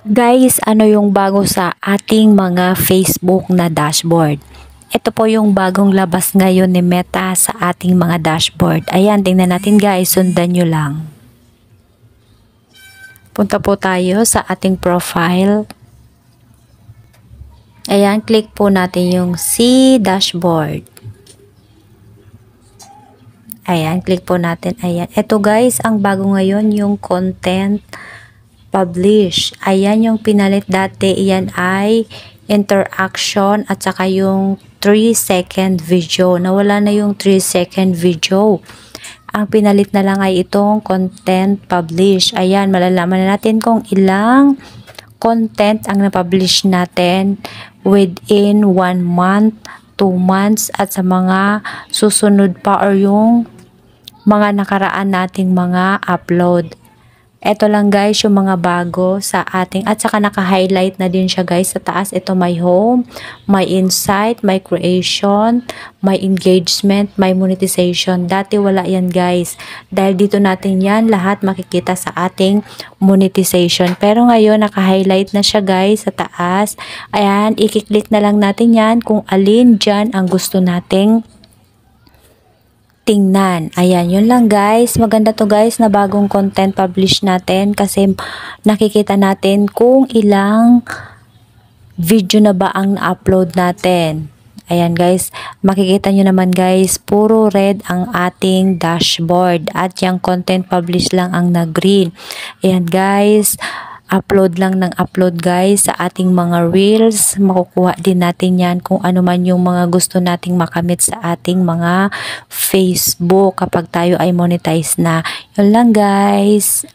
Guys, ano yung bago sa ating mga Facebook na dashboard? Ito po yung bagong labas ngayon ni Meta sa ating mga dashboard. Ayan, tingnan natin guys, sundan nyo lang. Punta po tayo sa ating profile. Ayan, click po natin yung See Dashboard. Ayan, click po natin. Ayan, ito guys, ang bago ngayon yung content publish. Ayan yung pinalit dati. Iyan ay interaction at saka yung 3-second video. Nawala na yung 3-second video. Ang pinalit na lang ay itong content publish. Ayan, malalaman na natin kung ilang content ang na-publish natin within 1 month, 2 months at sa mga susunod pa or yung mga nakaraan nating mga upload. Ito lang guys yung mga bago sa ating at saka naka-highlight na din siya guys sa taas. Ito may home, may insight, may creation, may engagement, may monetization. Dati wala yan guys. Dahil dito natin yan lahat makikita sa ating monetization. Pero ngayon naka-highlight na siya guys sa taas. Ayan, i-click na lang natin yan kung alin dyan ang gusto nating tingnan. Ayan, yun lang guys. Maganda to guys na bagong content publish natin kasi nakikita natin kung ilang video na ba ang na-upload natin. Ayan guys, makikita nyo naman guys, puro red ang ating dashboard at yung content publish lang ang na-green. Ayan guys, upload lang ng upload guys sa ating mga reels. Makukuha din natin yan kung ano man yung mga gusto nating makamit sa ating mga Facebook kapag tayo ay monetize na. Yun lang guys.